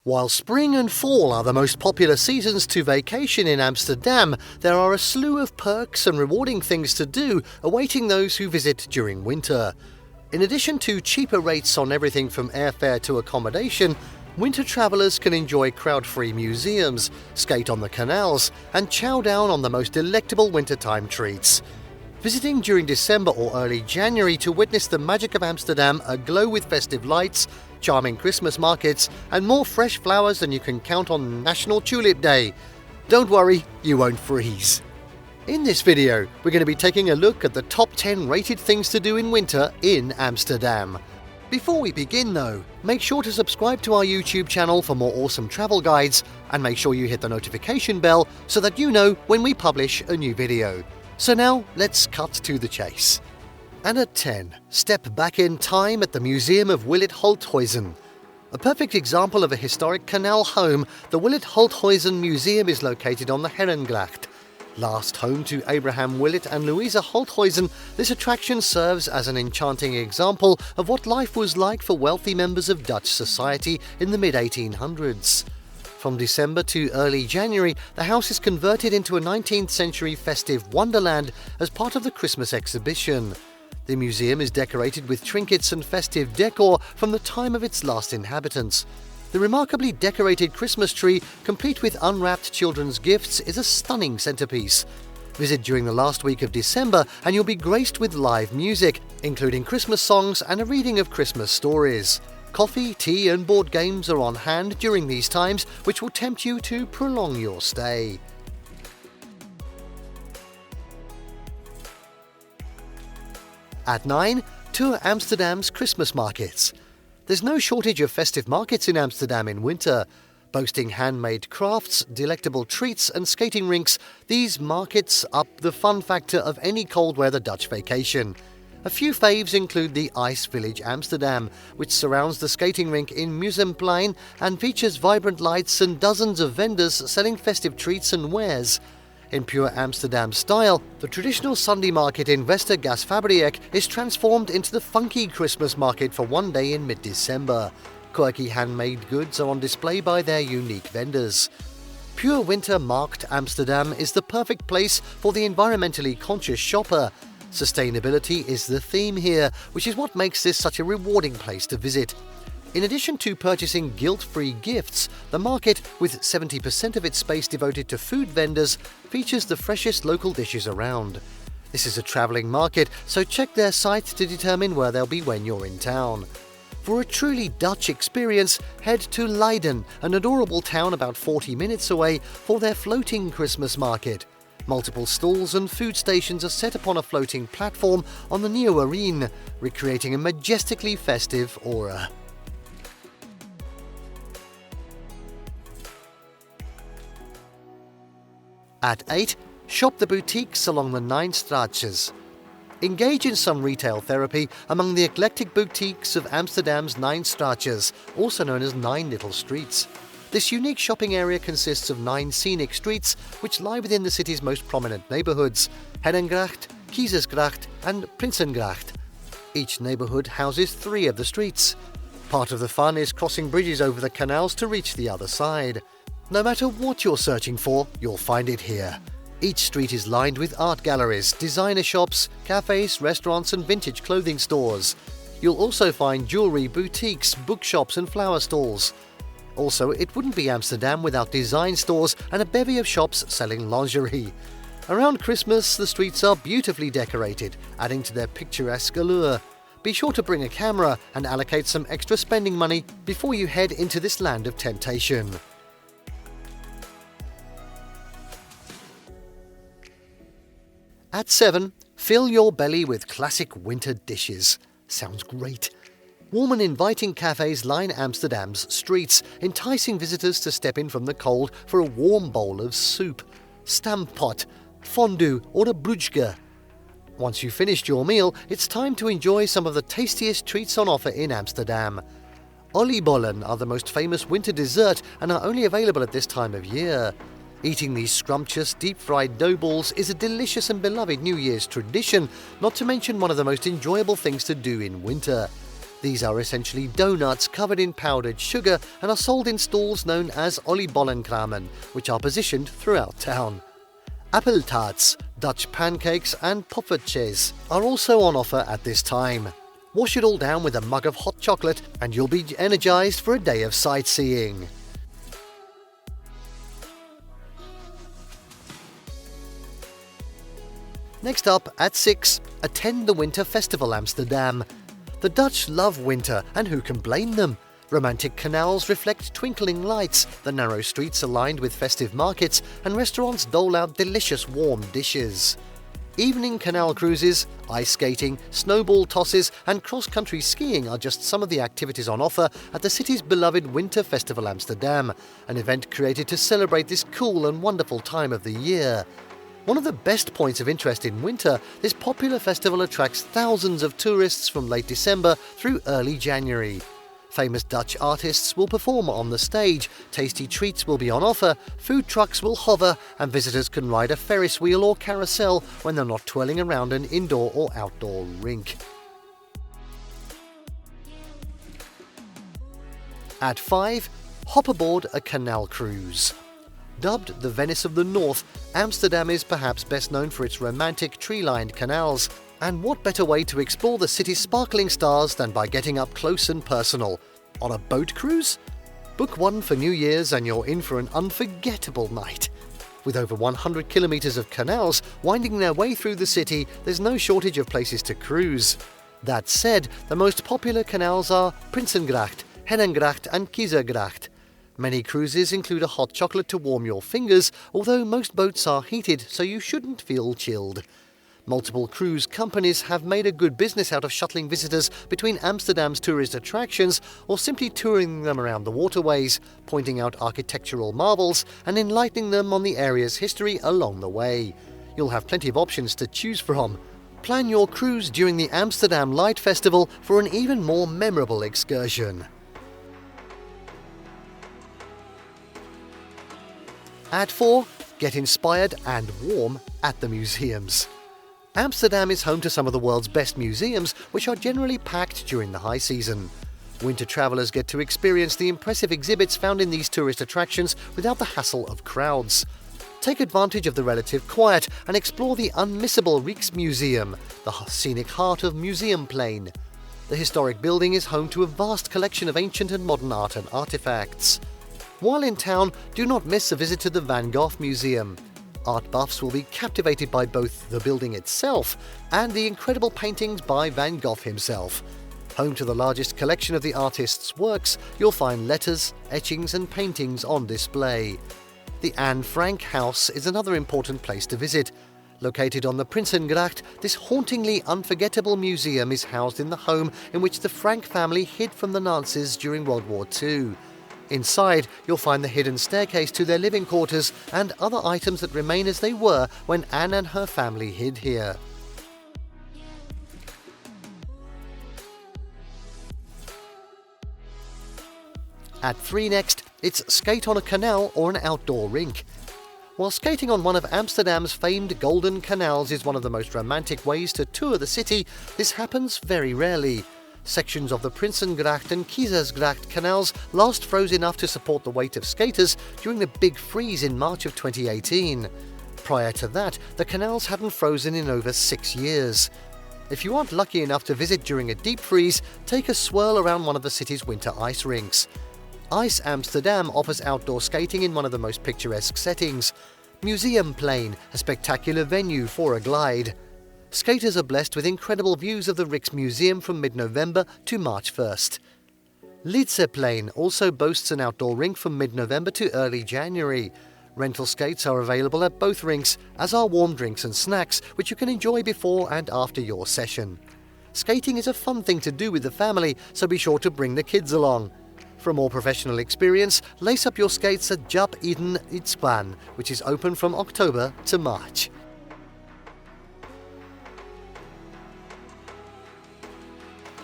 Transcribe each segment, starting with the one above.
While spring and fall are the most popular seasons to vacation in Amsterdam, there are a slew of perks and rewarding things to do awaiting those who visit during winter. In addition to cheaper rates on everything from airfare to accommodation, winter travellers can enjoy crowd-free museums, skate on the canals, and chow down on the most delectable wintertime treats. Visiting during December or early January to witness the magic of Amsterdam aglow with festive lights, charming Christmas markets, and more fresh flowers than you can count on National Tulip Day. Don't worry, you won't freeze. In this video, we're going to be taking a look at the top 10 rated things to do in winter in Amsterdam. Before we begin though, make sure to subscribe to our YouTube channel for more awesome travel guides, and make sure you hit the notification bell so that you know when we publish a new video. So now, let's cut to the chase. And at 10, step back in time at the Museum of Willet-Holthuysen. A perfect example of a historic canal home, the Willet-Holthuysen Museum is located on the Herengracht. Last home to Abraham Willet and Louisa Holthuysen, this attraction serves as an enchanting example of what life was like for wealthy members of Dutch society in the mid-1800s. From December to early January, the house is converted into a 19th century festive wonderland as part of the Christmas exhibition. The museum is decorated with trinkets and festive decor from the time of its last inhabitants. The remarkably decorated Christmas tree, complete with unwrapped children's gifts, is a stunning centerpiece. Visit during the last week of December and you'll be graced with live music, including Christmas songs and a reading of Christmas stories. Coffee, tea and board games are on hand during these times, which will tempt you to prolong your stay. At 9, tour Amsterdam's Christmas markets. There's no shortage of festive markets in Amsterdam in winter. Boasting handmade crafts, delectable treats and skating rinks, these markets up the fun factor of any cold weather Dutch vacation. A few faves include the Ice Village Amsterdam, which surrounds the skating rink in Museumplein and features vibrant lights and dozens of vendors selling festive treats and wares. In pure Amsterdam style, the traditional Sunday market in Westergasfabriek is transformed into the funky Christmas market for one day in mid-December. Quirky handmade goods are on display by their unique vendors. Pure winter marked Amsterdam is the perfect place for the environmentally conscious shopper. Sustainability is the theme here, which is what makes this such a rewarding place to visit. In addition to purchasing guilt-free gifts, the market, with 70% of its space devoted to food vendors, features the freshest local dishes around. This is a travelling market, so check their site to determine where they'll be when you're in town. For a truly Dutch experience, head to Leiden, an adorable town about 40 minutes away, for their floating Christmas market. Multiple stalls and food stations are set upon a floating platform on the Nieuwe Rijn, recreating a majestically festive aura. At 8, shop the boutiques along the 9 Straatjes. Engage in some retail therapy among the eclectic boutiques of Amsterdam's 9 Straatjes, also known as 9 Little Streets. This unique shopping area consists of 9 scenic streets which lie within the city's most prominent neighbourhoods, Herengracht, Keizersgracht and Prinsengracht. Each neighbourhood houses 3 of the streets. Part of the fun is crossing bridges over the canals to reach the other side. No matter what you're searching for, you'll find it here. Each street is lined with art galleries, designer shops, cafes, restaurants and vintage clothing stores. You'll also find jewellery, boutiques, bookshops and flower stalls. Also, it wouldn't be Amsterdam without design stores and a bevy of shops selling lingerie. Around Christmas, the streets are beautifully decorated, adding to their picturesque allure. Be sure to bring a camera and allocate some extra spending money before you head into this land of temptation. At 7, fill your belly with classic winter dishes. Sounds great. Warm and inviting cafes line Amsterdam's streets, enticing visitors to step in from the cold for a warm bowl of soup, stampot, fondue or a broodje. Once you've finished your meal, it's time to enjoy some of the tastiest treats on offer in Amsterdam. Oliebollen are the most famous winter dessert and are only available at this time of year. Eating these scrumptious, deep-fried dough balls is a delicious and beloved New Year's tradition, not to mention one of the most enjoyable things to do in winter. These are essentially donuts covered in powdered sugar and are sold in stalls known as oliebollenkramen, which are positioned throughout town. Appeltaarts, Dutch pancakes and poffertjes are also on offer at this time. Wash it all down with a mug of hot chocolate and you'll be energized for a day of sightseeing. Next up, at 6, attend the Winter Festival Amsterdam. The Dutch love winter, and who can blame them? Romantic canals reflect twinkling lights, the narrow streets are lined with festive markets, and restaurants dole out delicious warm dishes. Evening canal cruises, ice skating, snowball tosses, and cross-country skiing are just some of the activities on offer at the city's beloved Winter Festival Amsterdam, an event created to celebrate this cool and wonderful time of the year. One of the best points of interest in winter, this popular festival attracts thousands of tourists from late December through early January. Famous Dutch artists will perform on the stage, tasty treats will be on offer, food trucks will hover, and visitors can ride a Ferris wheel or carousel when they're not twirling around an indoor or outdoor rink. At 5, hop aboard a canal cruise. Dubbed the Venice of the North, Amsterdam is perhaps best known for its romantic tree-lined canals. And what better way to explore the city's sparkling stars than by getting up close and personal? On a boat cruise? Book one for New Year's and you're in for an unforgettable night. With over 100 kilometers of canals winding their way through the city, there's no shortage of places to cruise. That said, the most popular canals are Prinsengracht, Hennengracht and Kiezergracht. Many cruises include a hot chocolate to warm your fingers, although most boats are heated, so you shouldn't feel chilled. Multiple cruise companies have made a good business out of shuttling visitors between Amsterdam's tourist attractions or simply touring them around the waterways, pointing out architectural marvels and enlightening them on the area's history along the way. You'll have plenty of options to choose from. Plan your cruise during the Amsterdam Light Festival for an even more memorable excursion. At 4, get inspired and warm at the museums. Amsterdam is home to some of the world's best museums, which are generally packed during the high season. Winter travellers get to experience the impressive exhibits found in these tourist attractions without the hassle of crowds. Take advantage of the relative quiet and explore the unmissable Rijksmuseum, the scenic heart of Museumplein. The historic building is home to a vast collection of ancient and modern art and artifacts. While in town, do not miss a visit to the Van Gogh Museum. Art buffs will be captivated by both the building itself and the incredible paintings by Van Gogh himself. Home to the largest collection of the artist's works, you'll find letters, etchings and paintings on display. The Anne Frank House is another important place to visit. Located on the Prinsengracht, this hauntingly unforgettable museum is housed in the home in which the Frank family hid from the Nazis during World War II. Inside, you'll find the hidden staircase to their living quarters and other items that remain as they were when Anne and her family hid here. At 3 next, it's skate on a canal or an outdoor rink. While skating on one of Amsterdam's famed golden canals is one of the most romantic ways to tour the city, this happens very rarely. Sections of the Prinsengracht and Keizersgracht canals last froze enough to support the weight of skaters during the big freeze in March of 2018. Prior to that, the canals hadn't frozen in over 6 years. If you aren't lucky enough to visit during a deep freeze, take a swirl around one of the city's winter ice rinks. Ice Amsterdam offers outdoor skating in one of the most picturesque settings. Museumplein, a spectacular venue for a glide. Skaters are blessed with incredible views of the Rijksmuseum from mid-November to March 1st. Leidseplein also boasts an outdoor rink from mid-November to early January. Rental skates are available at both rinks, as are warm drinks and snacks, which you can enjoy before and after your session. Skating is a fun thing to do with the family, so be sure to bring the kids along. For a more professional experience, lace up your skates at Job Eden Itzquan, which is open from October to March.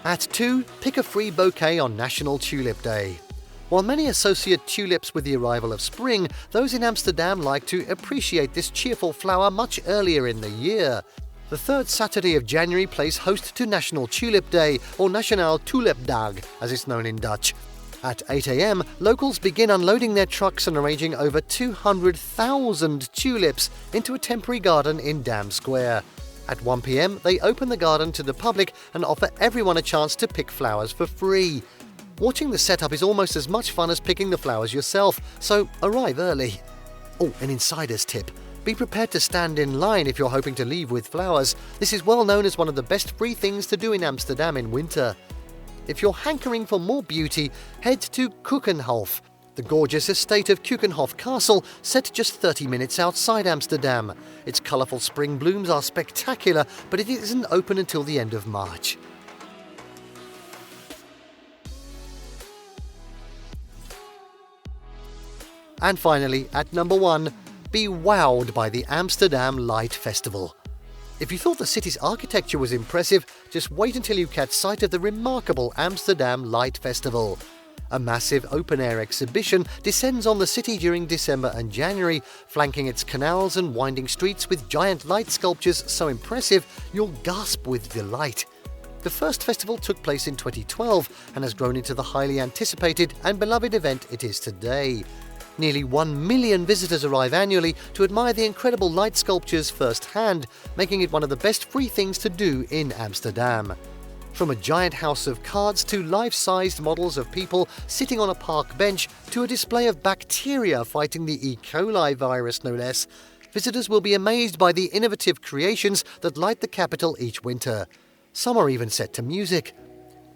At 2, pick a free bouquet on National Tulip Day. While many associate tulips with the arrival of spring, those in Amsterdam like to appreciate this cheerful flower much earlier in the year. The third Saturday of January plays host to National Tulip Day, or Nationale Tulipdag, as it's known in Dutch. At 8 a.m, locals begin unloading their trucks and arranging over 200,000 tulips into a temporary garden in Dam Square. At 1 p.m, they open the garden to the public and offer everyone a chance to pick flowers for free. Watching the setup is almost as much fun as picking the flowers yourself, so arrive early. Oh, an insider's tip. Be prepared to stand in line if you're hoping to leave with flowers. This is well known as one of the best free things to do in Amsterdam in winter. If you're hankering for more beauty, head to Keukenhof, the gorgeous estate of Keukenhof Castle, set just 30 minutes outside Amsterdam. Its colourful spring blooms are spectacular, but it isn't open until the end of March. And finally, at number 1, be wowed by the Amsterdam Light Festival. If you thought the city's architecture was impressive, just wait until you catch sight of the remarkable Amsterdam Light Festival. A massive open-air exhibition descends on the city during December and January, flanking its canals and winding streets with giant light sculptures so impressive you'll gasp with delight. The first festival took place in 2012 and has grown into the highly anticipated and beloved event it is today. Nearly 1 million visitors arrive annually to admire the incredible light sculptures firsthand, making it one of the best free things to do in Amsterdam. From a giant house of cards to life-sized models of people sitting on a park bench to a display of bacteria fighting the E. coli virus, no less, visitors will be amazed by the innovative creations that light the capital each winter. Some are even set to music.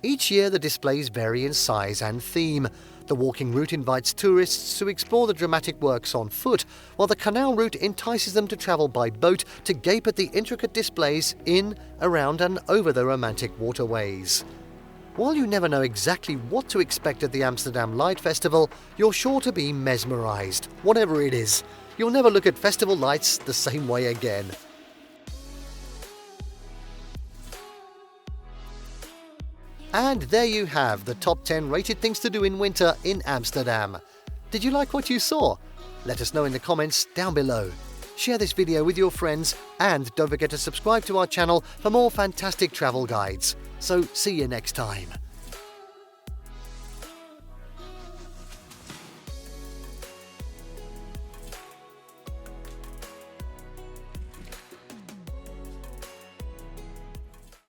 Each year the displays vary in size and theme. The walking route invites tourists to explore the dramatic works on foot, while the canal route entices them to travel by boat to gape at the intricate displays in, around and over the romantic waterways. While you never know exactly what to expect at the Amsterdam Light Festival, you're sure to be mesmerized, whatever it is. You'll never look at festival lights the same way again. And there you have the top 10 rated things to do in winter in Amsterdam. Did you like what you saw? Let us know in the comments down below. Share this video with your friends and don't forget to subscribe to our channel for more fantastic travel guides. So see you next time.